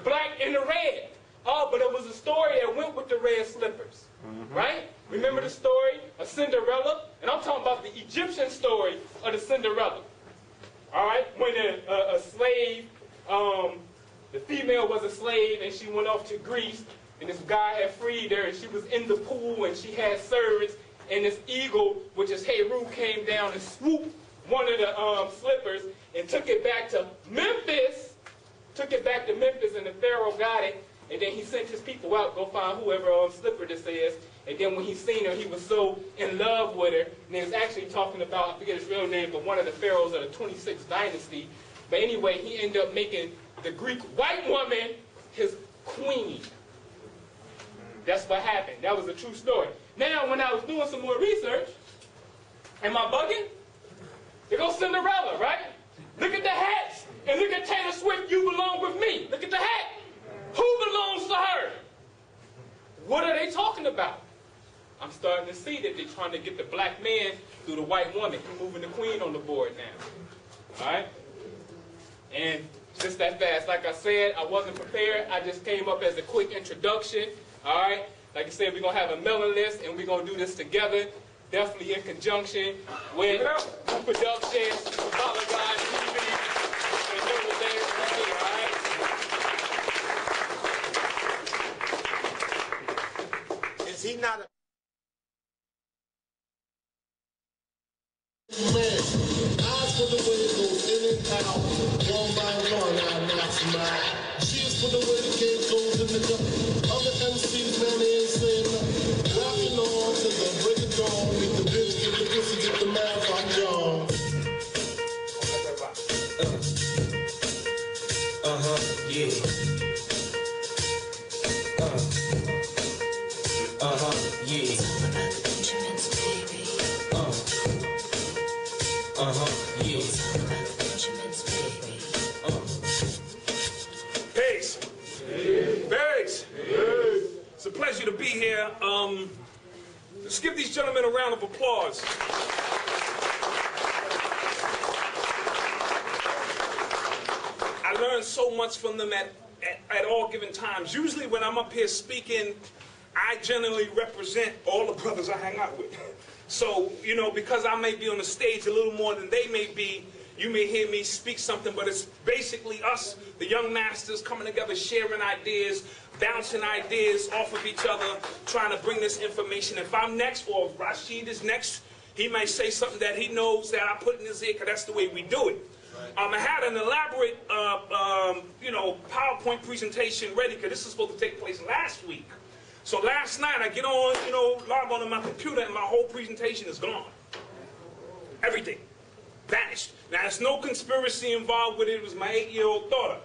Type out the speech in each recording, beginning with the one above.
black and the red. Oh, but it was a story that went with the red slippers. Right? Remember the story of Cinderella? And I'm talking about the Egyptian story of the Cinderella. All right? When a slave, the female was a slave and she went off to Greece and this guy had freed her and she was in the pool and she had servants and this eagle, which is Heru, came down and swooped one of the slippers and took it back to Memphis. And the Pharaoh got it. And then he sent his people out, go find whoever slipper this is. And then when he seen her, he was so in love with her. And he was actually talking about, I forget his real name, but one of the pharaohs of the 26th dynasty. But anyway, he ended up making the Greek white woman his queen. That's what happened. That was a true story. Now, when I was doing some more research, am I bugging? There goes Cinderella, right? Look at the hats. And look at Taylor Swift, You Belong With Me. Look at the hat. Who belongs to her? What are they talking about? I'm starting to see that they're trying to get the black man through the white woman. He's moving the queen on the board now. All right? And just that fast. Like I said, I wasn't prepared. I just came up as a quick introduction. All right? Like I said, we're going to have a mailing list, and we're going to do this together. Definitely in conjunction with Productions, Apologize TV, and Noble Days TV, all right? Is he not a man? Eyes for the way it goes in and out, one by one, I knock smile. Cheers for the way the game goes in the cup. Other MCs, man, they ain't saying nothing. Rocking on to the break of dawn. Get the bitch, get the pussy, get the mouth, I'm John. Yeah. Yeah. Peace. Peace. It's a pleasure to be here. Let's give these gentlemen a round of applause. I learned so much from them at all given times. Usually when I'm up here speaking, I generally represent all the brothers I hang out with. So, you know, because I may be on the stage a little more than they may be, you may hear me speak something, but it's basically us, the young masters, coming together, sharing ideas, bouncing ideas off of each other, trying to bring this information. If I'm next, or if Rashid is next, he may say something that he knows that I put in his ear, because that's the way we do it. I had an elaborate, you know, PowerPoint presentation ready, because this is supposed to take place last week. So last night, I get on, you know, log on to my computer, and my whole presentation is gone. Everything. Vanished. Now, there's no conspiracy involved with it. It was my 8-year-old daughter.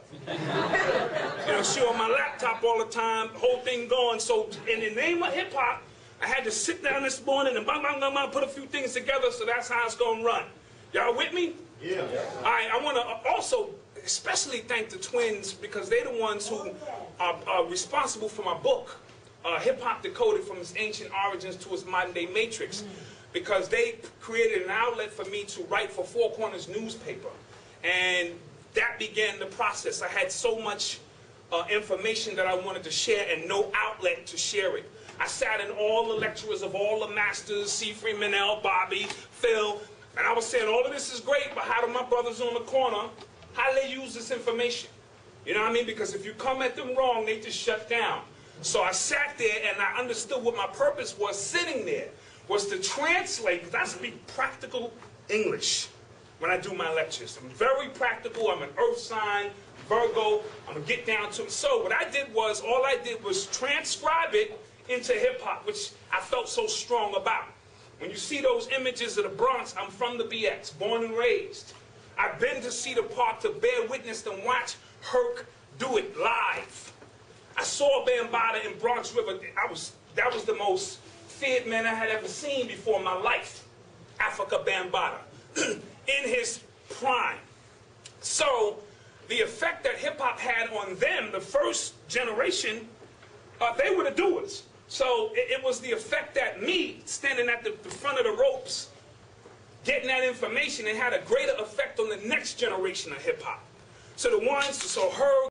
You know, she on my laptop all the time, the whole thing gone. So, in the name of hip-hop, I had to sit down this morning and bang, bang, bang, bang, put a few things together, so that's how it's going to run. Y'all with me? Yeah. All right, I want to also especially thank the twins, because they're the ones who are responsible for my book, Hip Hop Decoded from Its Ancient Origins to Its Modern Day Matrix, because they created an outlet for me to write for Four Corners newspaper. And that began the process. I had so much information that I wanted to share and no outlet to share it. I sat in all the lecturers of all the masters, C. Freeman, L. Bobby, Phil, and I was saying, all of this is great, but how do my brothers on the corner, how do they use this information? You know what I mean? Because if you come at them wrong, they just shut down. So I sat there and I understood what my purpose was sitting there, was to translate, because I speak practical English when I do my lectures. I'm very practical. I'm an earth sign, Virgo. I'm going to get down to it. So what I did was, all I did was transcribe it into hip-hop, which I felt so strong about. When you see those images of the Bronx, I'm from the BX, born and raised. I've been to Cedar Park to bear witness and watch Herc do it live. I saw Bambaataa in Bronx River. That was the most feared man I had ever seen before in my life. Africa Bambaataa, in his prime. So the effect that hip-hop had on them, the first generation, they were the doers. So it was the effect that me, standing at the front of the ropes, getting that information, and had a greater effect on the next generation of hip-hop. So the ones, so her,